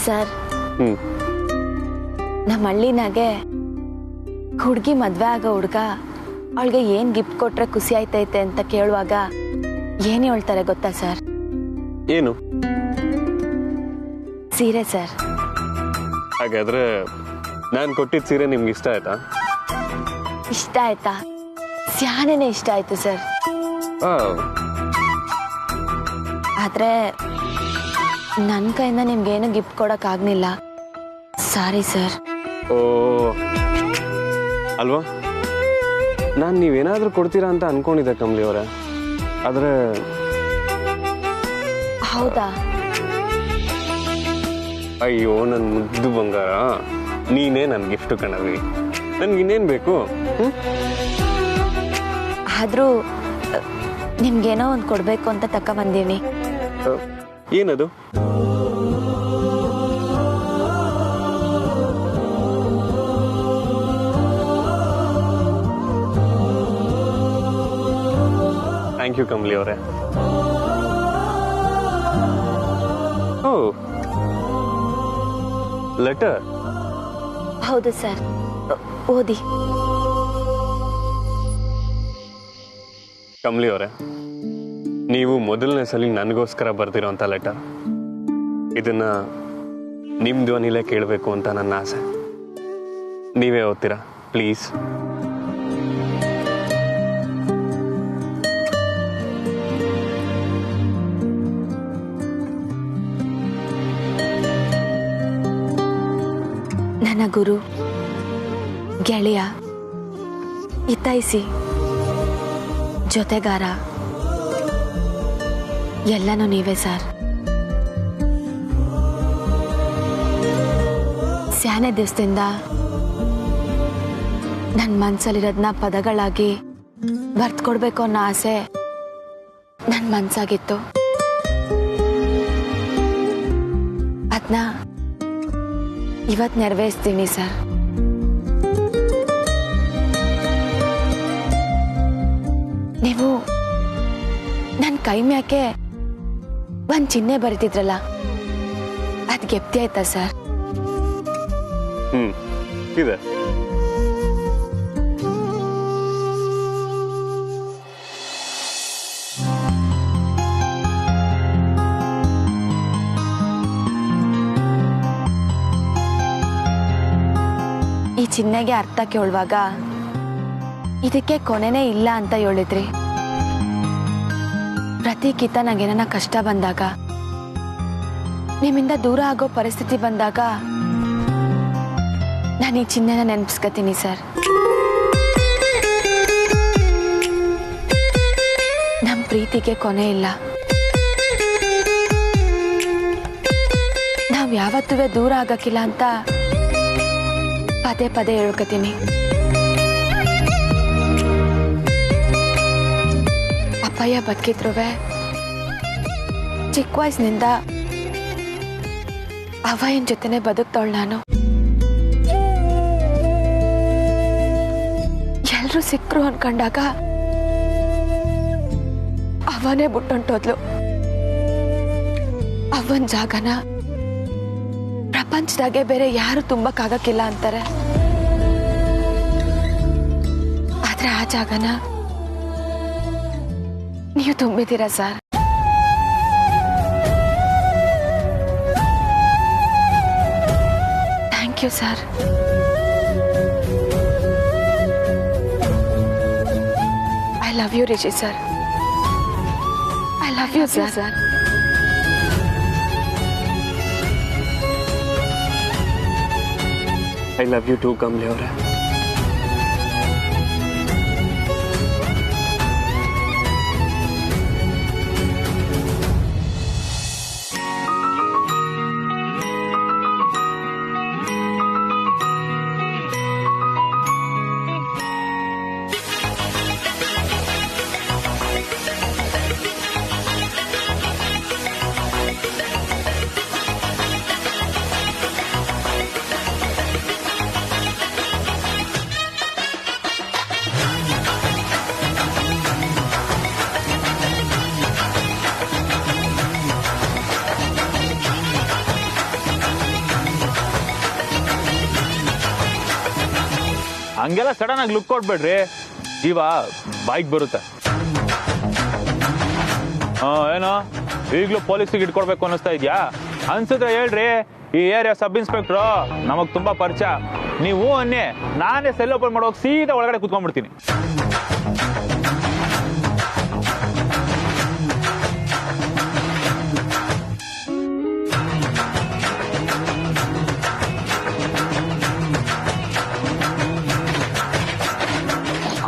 Sir ನಮ್ಮ ಹಳ್ಳಿನಾಗೆ ಹುಡುಗಿ ಮದ್ವೆ ಆಗೋ ಹುಡುಗ ಅವಳಿಗೆ ಏನ್ ಗಿಫ್ಟ್ ಕೊಟ್ರೆ ಖುಷಿ ಆಯ್ತೈತೆ ಅಂತ ಕೇಳುವಾಗ ಏನ್ ಹೇಳ್ತಾರೆ ಗೊತ್ತಾ ಸರ್? ಏನು? ಸೀರೆ ಸರ್. ಹಾಗಾದ್ರೆ ನಾನು ಕೊಟ್ಟಿದ್ದ ಸೀರೆ ನಿಮ್ಗೆ ಇಷ್ಟ ಆಯ್ತಾ? ಇಷ್ಟ ಆಯ್ತಾ? ಸ್ಯಾನೇನೆ ಇಷ್ಟ ಆಯ್ತು ಸರ್. ಆದ್ರೆ ನನ್ನ ಕೈಯಿಂದ ನಿಮ್ಗೇನು ಗಿಫ್ಟ್ ಕೊಡಕ್ ಆಗ್ಲಿಲ್ಲ. Sorry sir. ಓ ಅಲ್ವಾ, ನಾನು ನೀವೇನಾದ್ರೂ ಕೊಡ್ತೀರಾ ಅಂತ ಅನ್ಕೊಂಡಿದ್ದೆ ಕಮಲಿ ಅವರೇ. ಆದ್ರೆ ಹೌದಾ? ಅಯ್ಯೋ ನನ್ನ ಮುದ್ದು ಬಂಗಾರ, ನೀನೇ ನನ್ನ ಗಿಫ್ಟ್ ಕಣವಿ. ನನ್ಗಿನ್ನೇನ್ ಬೇಕು? ಆದ್ರೂ ನಿಮ್ಗೇನೋ ಒಂದು ಕೊಡ್ಬೇಕು ಅಂತ ತಕ್ಕ ಬಂದೀನಿ. ಏನದು? ಥ್ಯಾಂಕ್ ಯು ಕಮಲಿ ಅವರೇ. ಓ, ಲೆಟರ್? ಹೌದು ಸರ್, ಓದಿ. ಕಮಲಿ ಅವರೇ, ನೀವು ಮೊದಲನೇ ಸಲ ನನಗೋಸ್ಕರ ಬರ್ದಿರೋಂಥ ಲೆಟರ್. ಇದನ್ನ ನಿಮ್ಮ ಧ್ವನಿಲೇ ಕೇಳಬೇಕು ಅಂತ ನನ್ನ ಆಸೆ. ನೀವೇ ಓದ್ತೀರಾ ಪ್ಲೀಸ್? ನನ್ನ ಗುರು, ಗೆಳೆಯ, ಹಿತೈಷಿ, ಜೊತೆಗಾರ ಎಲ್ಲನೂ ನೀವೇ ಸರ್. ಸ್ಯಾನೆ ದಿವಸದಿಂದ ನನ್ನ ಮನ್ಸಲ್ಲಿರೋದನ್ನ ಪದಗಳಾಗಿ ಬರ್ತ್ಕೊಡ್ಬೇಕು ಅನ್ನೋ ಆಸೆ ನನ್ನ ಮನ್ಸಾಗಿತ್ತು. ಅದನ್ನ ಇವತ್ತು ನೆರವೇರಿಸ್ತೀನಿ ಸರ್. ನೀವು ನನ್ನ ಕೈ ಮ್ಯಾಕೆ ಒಂದ್ ಚಿಹ್ನೆ ಬರೀತಿದ್ರಲ್ಲ, ಅದ್ ಗೆಪ್ತಿ ಆಯ್ತಾ ಸರ್? ಇದೆ. ಈ ಚಿಹ್ನೆಗೆ ಅರ್ಥ ಕೇಳುವಾಗ ಇದಕ್ಕೆ ಕೊನೆನೇ ಇಲ್ಲ ಅಂತ ಹೇಳಿದ್ರಿ. ಪ್ರತಿ ಕಿತ್ತ ನಂಗೇನ ಕಷ್ಟ ಬಂದಾಗ, ನಿಮ್ಮಿಂದ ದೂರ ಆಗೋ ಪರಿಸ್ಥಿತಿ ಬಂದಾಗ ನಾನು ಈ ಚಿಹ್ನೆನ ನೆನಪಿಸ್ಕೊತೀನಿ ಸರ್. ನಮ್ಮ ಪ್ರೀತಿಗೆ ಕೊನೆ ಇಲ್ಲ. ನಾವ್ ಯಾವತ್ತೂ ದೂರ ಆಗಕ್ಕಿಲ್ಲ ಅಂತ ಪದೇ ಪದೇ ಹೇಳ್ಕೊತೀನಿ. ಅಪ್ಪಯ್ಯ ಬದುಕಿದ್ರುವೆ ಚಿಕ್ಕ ವಯಸ್ಸಿನಿಂದ ಅವಯ್ಯನ ಜೊತೆನೆ ಬದುಕ್ತವಳು ನಾನು. ಎಲ್ರೂ ಸಿಕ್ಕರು ಅನ್ಕೊಂಡಾಗ ಅವನೇ ಬಿಟ್ಟೊಂಟೋದ್ಲು. ಅವನ ಜಾಗನ ಪ್ರಪಂಚದಾಗೆ ಬೇರೆ ಯಾರು ತುಂಬಕ್ಕಾಗಕ್ಕಿಲ್ಲ ಅಂತಾರೆ. ಆದ್ರೆ ಆ ಜಾಗನ ನೀವು ತುಂಬಿದ್ದೀರಾ sir. Thank you sir. I love you Rishi sir. I love you sir. I love you too Kamali ಅವರೇ. ಹಂಗೆಲ್ಲ ಸಡನ್ ಆಗಿ ಲುಕ್ ಕೊಡ್ಬೇಡ್ರಿ, ಜೀವ ಬೈಕ್ ಬರುತ್ತೆ. ಏನೋ ಈಗಲೂ ಪೊಲೀಸಿಗೆ ಇಟ್ಕೊಡ್ಬೇಕು ಅನ್ನಿಸ್ತಾ ಇದ್ಯಾ? ಅನ್ಸಿದ್ರೆ ಹೇಳ್ರಿ, ಈ ಏರಿಯಾ ಸಬ್ ಇನ್ಸ್ಪೆಕ್ಟ್ರು ನಮಗ್ ತುಂಬಾ ಪರಿಚಯ. ನೀವು ಅನ್ನಿ, ನಾನೇ ಸೆಲ್ ಓಪನ್ ಮಾಡೋಕೆ ಸೀದಾ ಒಳಗಡೆ ಕುತ್ಕೊಂಡ್ಬಿಡ್ತೀನಿ.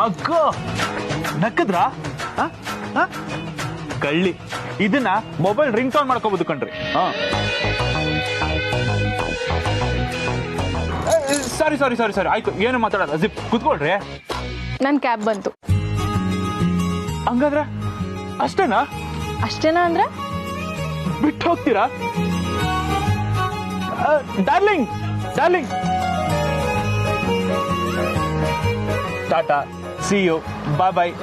ಅಕ್ಕ ನಕ್ಕದ್ರಾ? ಕಳ್ಳಿ, ಇದನ್ನ ಮೊಬೈಲ್ ರಿಂಗ್ ಟೋನ್ ಮಾಡ್ಕೋಬಹುದು ಕಣ್ರಿ. ಸಾರಿ ಸಾರಿ ಸಾರಿ ಸಾರಿ, ಆಯ್ತು, ಏನು ಮಾತಾಡೋದು, ಜಿಪ್ ಕುತ್ಕೊಳ್ರಿ. ನನ್ ಕ್ಯಾಬ್ ಬಂತು. ಹಂಗಾದ್ರೆ ಅಷ್ಟೇನಾ? ಅಷ್ಟೇನಾ ಅಂದ್ರೆ ಬಿಟ್ಟು ಹೋಗ್ತೀರಾ? Darling darling, tata, see you, bye bye,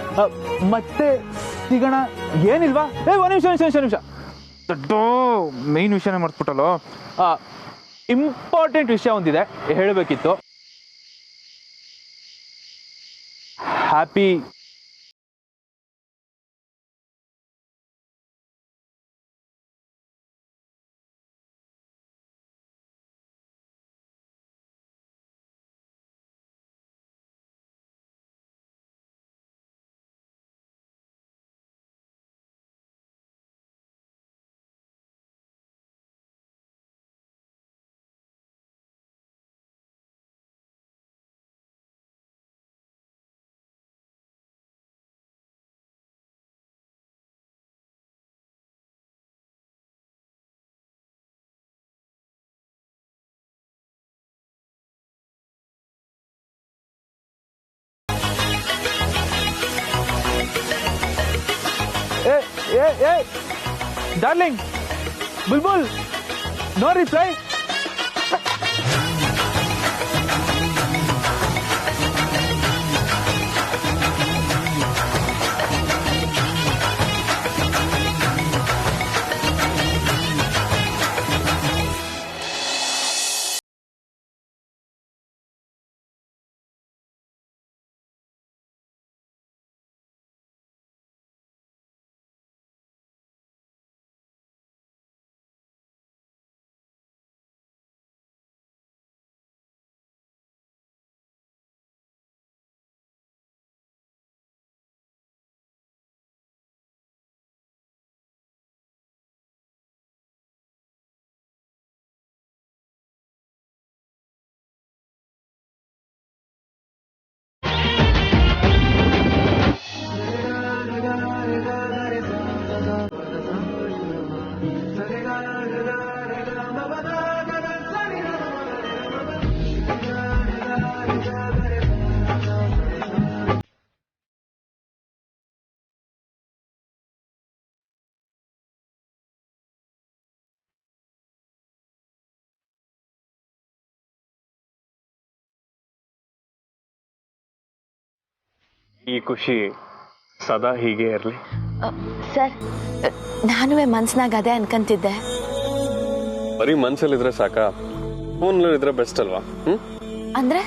ಮತ್ತೆ ಸಿಗೋಣ. ಏನಿಲ್ವಾ? ಒಂದ್ ನಿಮಿಷ ದೊಡ್ಡ ಮೇನ್ ವಿಷಯನೇ ಮರ್ತ್ಬಿಟ್ಟಲ್ಲೋ. ಇಂಪಾರ್ಟೆಂಟ್ ವಿಷಯ ಒಂದಿದೆ, ಹೇಳಬೇಕಿತ್ತು. Happy darling, Bulbul, no reply. ಈ ಖುಷಿ ಸದಾ ಹೀಗೆ ಇರಲಿ. ಸರ್, ನಾನು ಮನ್ಸ್ನಾಗ ಅದೇ ಅನ್ಕಂತಿದ್ದೆ. ಬರೀ ಮನ್ಸಲ್ಲಿದ್ರೆ ಸಾಕ, ಫೋನಲ್ಲಿದ್ರೆ ಬೆಸ್ಟ್ ಅಲ್ವಾ? ಅಂದ್ರೆ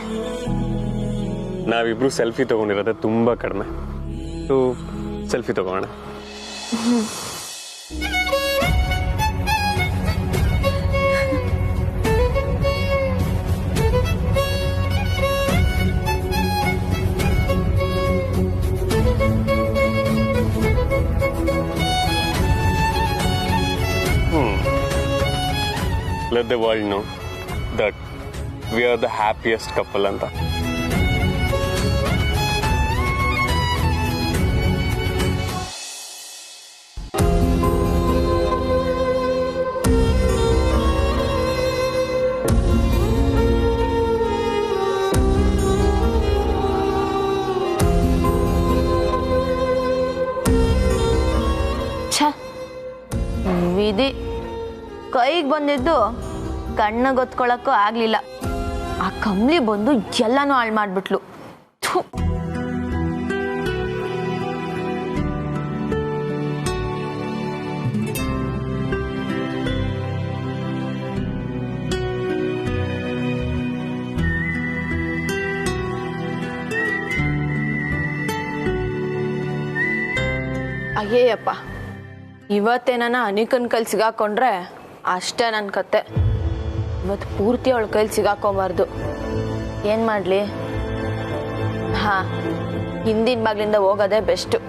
ನಾವಿಬ್ರು ಸೆಲ್ಫಿ ತಗೊಂಡಿರೋದೇ ತುಂಬಾ ಕಡಿಮೆ. ಸೆಲ್ಫಿ ತಗೋಣ. Let the world know that we are the happiest couple anta. ವಿಧಿ ಕೈಗೆ ಬಂದಿದ್ದು ಕಣ್ಣ ಗೊತ್ಕೊಳಕ್ಕೂ ಆಗ್ಲಿಲ್ಲ. ಆ ಕಂಬ್ಲಿ ಬಂದು ಎಲ್ಲಾನು ಹಾಳು ಮಾಡ್ಬಿಟ್ಲು. ಅಯ್ಯಯ್ಯಪ್ಪ, ಇವತ್ತೇನ ಅನಿಕನ್ ಕೈಲಿ ಸಿಗಾಕೊಂಡ್ರೆ ಅಷ್ಟೇ ನನ್ನ ಕತೆ. ಇವತ್ತು ಪೂರ್ತಿ ಅವಳ ಕೈಲಿ ಸಿಗಾಕೊಂಬಾರ್ದು. ಏನು ಮಾಡಲಿ? ಹಾಂ, ಹಿಂದಿನ ಬಾಗ್ಲಿಂದ ಹೋಗೋದೇ best.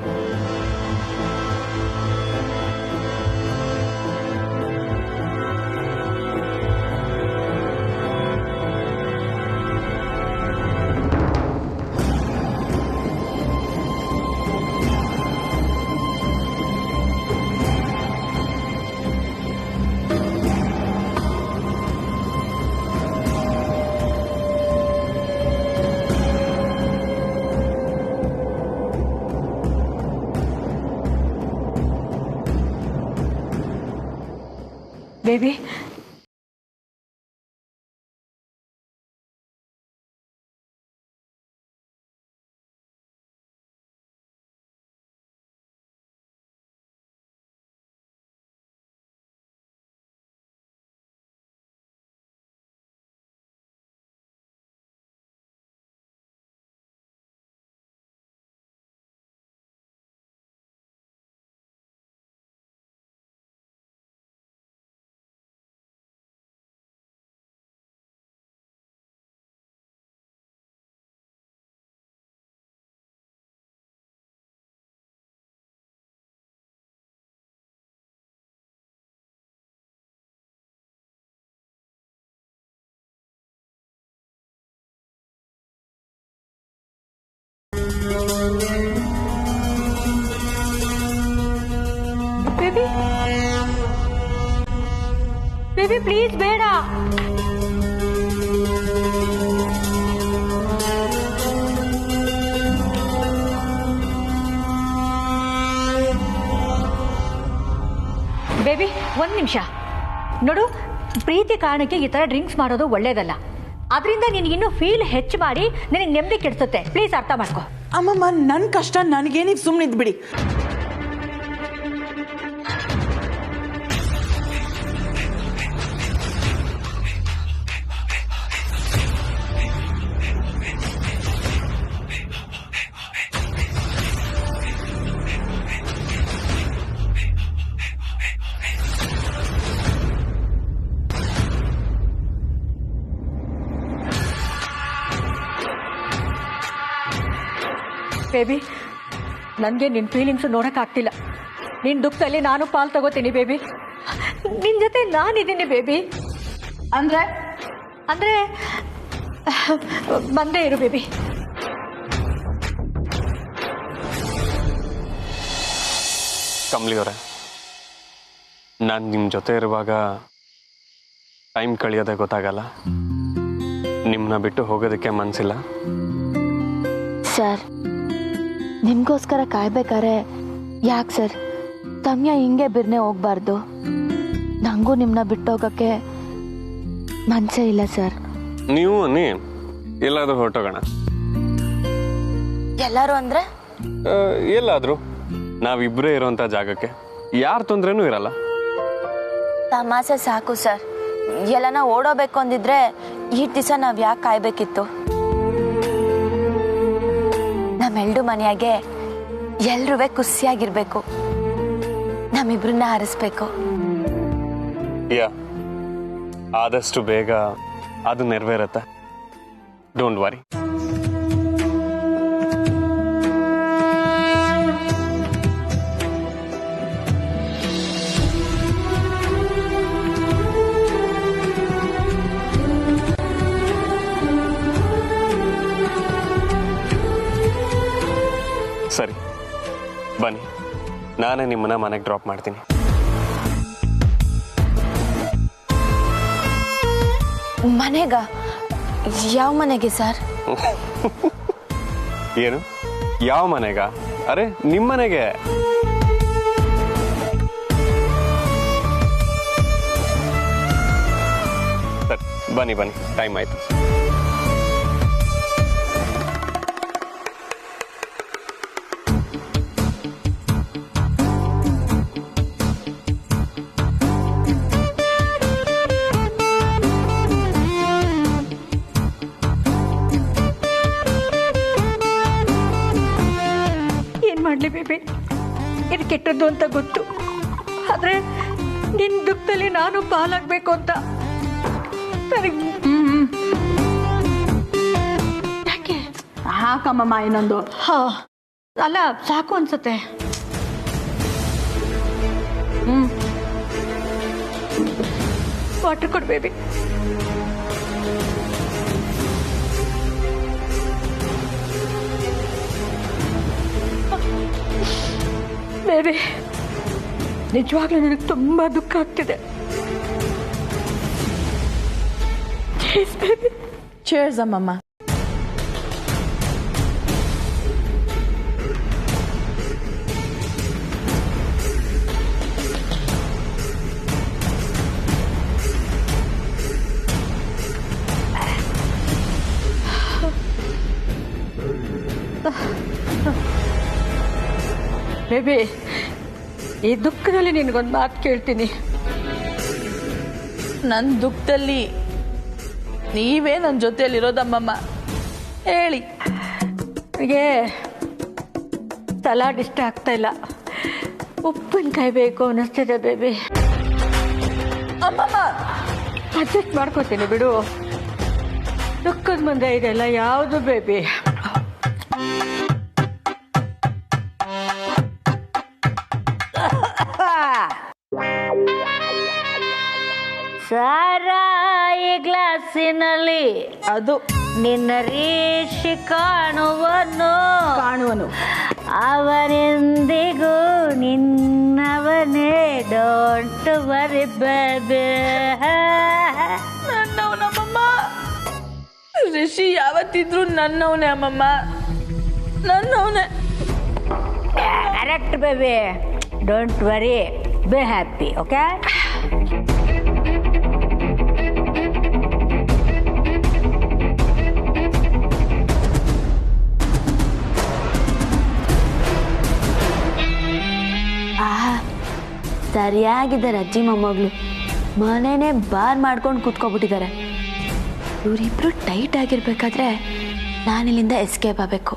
Baby, baby, baby please ಬೇಡ. ಬೇಬಿ ಒಂದ್ ನಿಮಿಷ ನೋಡು, ಪ್ರೀತಿ ಕಾರಣಕ್ಕೆ ಈ ತರ ಡ್ರಿಂಕ್ಸ್ ಮಾಡೋದು ಒಳ್ಳೇದಲ್ಲ. ಅದರಿಂದ ನಿನಗೆ ಇನ್ನೂ ಫೀಲ್ ಹೆಚ್ಚು ಮಾಡಿ ನಿನಗೆ ನೆಮ್ಮದಿ ಕೆಡಿಸುತ್ತೆ. ಪ್ಲೀಸ್ ಅರ್ಥ ಮಾಡ್ಕೊ. ಅಮ್ಮಮ್ಮ, ನನ್ನ ಕಷ್ಟ ನನಗೇನಿಗೆ ಸುಮ್ಮನಿದ್ ಬಿಡಿ. ಬೇಬಿ, ನನಗೆ ನಿನ್ನ ಫೀಲಿಂಗ್ಸ್ ನೋಡೋಕ್ಕಾಗ್ತಿಲ್ಲ. ನಿನ್ನ ದುಃಖದಲ್ಲಿ ನಾನು ಪಾಲು ತಗೋತೀನಿ ಬೇಬಿ. ನಿನ್ನ ಜೊತೆ ನಾನಿದ್ದೀನಿ ಬೇಬಿ. ಅಂದರೆ ಅಂದರೆ ಬಂದೇ ಇರು ಬೇಬಿ. ಕಮಲಿ ಅವರೇ, ನಾನು ನಿಮ್ಮ ಜೊತೆ ಇರುವಾಗ ಟೈಮ್ ಕಳೆಯೋದೇ ಗೊತ್ತಾಗಲ್ಲ. ನಿಮ್ಮನ್ನ ಬಿಟ್ಟು ಹೋಗೋದಕ್ಕೆ ಮನಸ್ಸಿಲ್ಲ. ಸರ್, ನಿಮಗೋಸ್ಕರ ಕಾಯ್ಬೇಕಾರೆ ಯಾಕೆ ಸರ್ ತಮ್ಯ ಹಿಂಗೆ ಬಿರ್ನೆ ಹೋಗ್ಬಾರ್ದು? ನನಗೂ ನಿಮ್ಮನ್ನ ಬಿಟ್ಟೋಗಕ್ಕೆ ಮನಸ್ಸೇ ಇಲ್ಲ ಸರ್. ನೀವು ಎಲ್ಲಾದ್ರೂ ಹೊರಟೋಗೋಣ. ಎಲ್ಲರೂ ಅಂದ್ರೆ? ಎಲ್ಲಾದ್ರೂ ನಾವಿಬ್ಬರೇ ಇರೋಂಥ ಜಾಗಕ್ಕೆ, ಯಾರ ತೊಂದ್ರೆನೂ ಇರಲ್ಲ. ತಮಾಷೆ ಸಾಕು ಸರ್. ಎಲ್ಲನ ಓಡೋಬೇಕು ಅಂದಿದ್ರೆ ಈ ದಿವಸ ನಾವು ಯಾಕೆ ಕಾಯ್ಬೇಕಿತ್ತು? ನಮ್ಮೆಲ್ಡು ಮನೆಯಾಗೆ ಎಲ್ರೂ ಖುಷಿಯಾಗಿರ್ಬೇಕು. ನಮ್ಮಿಬ್ರನ್ನ ಹರಿಸ್ಬೇಕು. ಆದಷ್ಟು ಬೇಗ ಅದು ನೆರವೇರುತ್ತೆ. Don't worry. ಸರಿ, ಬನ್ನಿ, ನಾನೇ ನಿಮ್ಮನ್ನ ಮನೆಗೆ ಡ್ರಾಪ್ ಮಾಡ್ತೀನಿ. ಮನೆಗ? ಯಾವ ಮನೆಗೆ ಸರ್? ಏನು ಯಾವ ಮನೆಗ? ಅರೆ, ನಿಮ್ಮ ಮನೆಗೆ. ಸರಿ, ಬನ್ನಿ ಬನ್ನಿ, ಟೈಮ್ ಆಯ್ತು. ಮಾಡ್ಲಿ ಬೇಬಿ, ಇದು ಕೆಟ್ಟದ್ದು ಅಂತ ಗೊತ್ತು. ಆದ್ರೆ ನಿನ್ ದುಃಖದಲ್ಲಿ ನಾನು ಪಾಲಾಗ್ಬೇಕು ಅಂತ ನನಗೆ ಯಾಕೆ? ಹಾಕಮ್ಮಮ್ಮ ಇನ್ನೊಂದು. ಹಾ ಅಲ್ಲ, ಸಾಕು ಅನ್ಸುತ್ತೆ. ವಾಟರ್ ಕೊಡು ಬೇಬಿ. ಬೇಬಿ, ನಿಜವಾಗ್ಲೂ ನನಗೆ ತುಂಬಾ ದುಃಖ ಆಗ್ತಿದೆ. ಚೇರ್ಸ್ ಅಮ್ಮಮ್ಮ. ಬೇಬಿ, ಈ ದುಃಖದಲ್ಲಿ ನಿನಗೊಂದು ಮಾತು ಕೇಳ್ತೀನಿ. ನನ್ನ ದುಃಖದಲ್ಲಿ ನೀವೇ ನನ್ನ ಜೊತೆಯಲ್ಲಿರೋದಮ್ಮಮ್ಮ. ಹೇಳಿ. ನನಗೆ ಸಲಾಡ್ ಇಷ್ಟ ಆಗ್ತಾ ಇಲ್ಲ, ಉಪ್ಪಿನಕಾಯಿ ಬೇಕು ಅನ್ನಿಸ್ತಿದೆ ಬೇಬಿ. ಅಮ್ಮಮ್ಮ, ಅಡ್ಜಸ್ಟ್ ಮಾಡ್ಕೋತೀನಿ ಬಿಡು. ದುಃಖದ ಮುಂದೆ ಇದೆಲ್ಲ ಯಾವುದು ಬೇಬಿ? ಸಾರಾಯಿ ಗ್ಲಾಸಿನಲ್ಲಿ ಅದು ನಿನ್ನ ರೀಶಿ ಕಾಣುವನು ಅವನೆಂದಿಗೂ ನಿನ್ನವನೇ. Don't worry baby. ನನ್ನವನಮ್ಮಮ್ಮ. ರಿಷಿ ಯಾವತ್ತಿದ್ರು ನನ್ನವನೇ ಅಮ್ಮಮ್ಮ, ನನ್ನವನೇ. Correct baby. Don't worry, be happy. Okay. ಸರಿಯಾಗಿದ್ದಾರೆ ಅಜ್ಜಿ ಮೊಮ್ಮಗಳು. ಮನೆನೇ ಬಾರ್ ಮಾಡ್ಕೊಂಡು ಕೂತ್ಕೊಬಿಟ್ಟಿದ್ದಾರೆ. ಇವರಿಬ್ರು ಟೈಟ್ ಆಗಿರ್ಬೇಕಾದ್ರೆ ನಾನಿಲ್ಲಿಂದ ಎಸ್ಕೇಪ್ ಆಗಬೇಕು.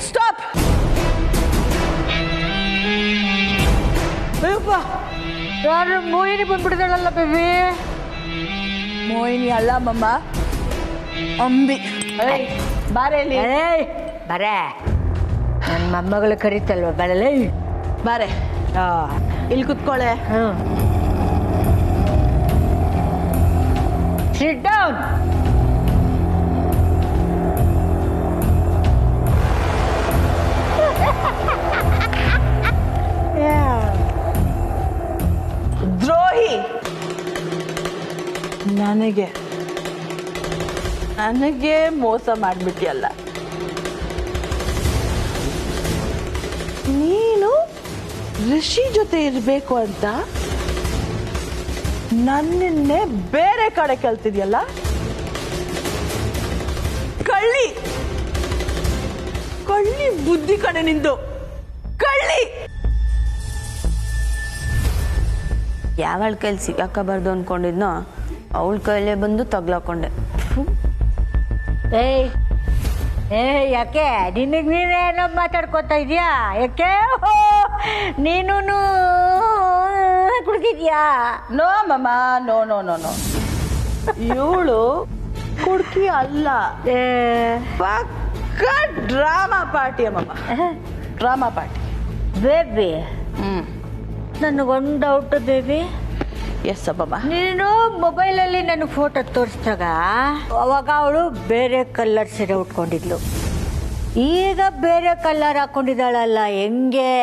ಸ್ಟಾಪ್. ಯಾರು ಮೋಹಿನಿ ಬಂದ್ಬಿಟ್ಟಿದ್ದಾಳಲ್ಲ ಬೇಬಿ? ಮೋಹಿನಿ ಅಲ್ಲ ಅಮ್ಮಮ್ಮ, ಅಂಬಿ. ಬಾರೇಲಿ. ಬರೇ, ನನ್ನ ಮೊಮ್ಮಗಳು ಕರೀತಲ್ವ, ಬರಲೇ. ಬಾರೆ, ಇಲ್ಲಿ ಕುತ್ಕೊಳ್ಳೆ. Sit down. ದ್ರೋಹಿ. ನನಗೆ ಮೋಸ ಮಾಡ್ಬಿಟ್ಟಿಯಲ್ಲ ನೀನು. ಋಷಿ ಜೊತೆ ಇರಬೇಕು ಅಂತ ನನ್ನನ್ನೇ ಬೇರೆ ಕಡೆ ಕಲ್ತಿದ್ಯಲ್ಲ. ಕಳ್ಳಿ ಕಳ್ಳಿ ಬುದ್ಧಿ ಕಡೆ ನಿಂದು. ಕಳ್ಳಿ. ಯಾವಳ ಕೈಲಿ ಸಿಕ್ಕಾಕಬಾರ್ದು ಅನ್ಕೊಂಡಿದ್ನೋ ಅವಳ ಕೈಲೇ ಬಂದು ತಗ್ಲಾಕೊಂಡೆ. ಯಾಕೆ ನಿನಗೆ ನೀನೇನೋ ಮಾತಾಡ್ಕೊತಾ ಇದೀಯಾ? ಯಾಕೆ ನೀನು ಕುಡ್ಕಿದ್ಯಾ? No mama, no no no no. ಇವಳು ಕುಡ್ಕಿ ಅಲ್ಲ, ಪಕ್ಕ ಡ್ರಾಮಾ ಪಾರ್ಟಿ ಅಮ್ಮಮ್ಮ. Drama party. ಬೇಬಿ, ನನಗೊಂದು ಡೌಟ್ ಬೇಬಿ. ಎಸ್ ಅಮ್ಮಮ್ಮ. ನೀನು ಮೊಬೈಲಲ್ಲಿ ನನಗೆ ಫೋಟೋ ತೋರಿಸಿದಾಗ ಅವಾಗ ಅವಳು ಬೇರೆ ಕಲರ್ ಸೀರೆ ಉಟ್ಕೊಂಡಿದ್ಲು, ಈಗ ಬೇರೆ ಕಲರ್ ಹಾಕೊಂಡಿದ್ದಾಳಲ್ಲ, ಹೆಂಗೆ?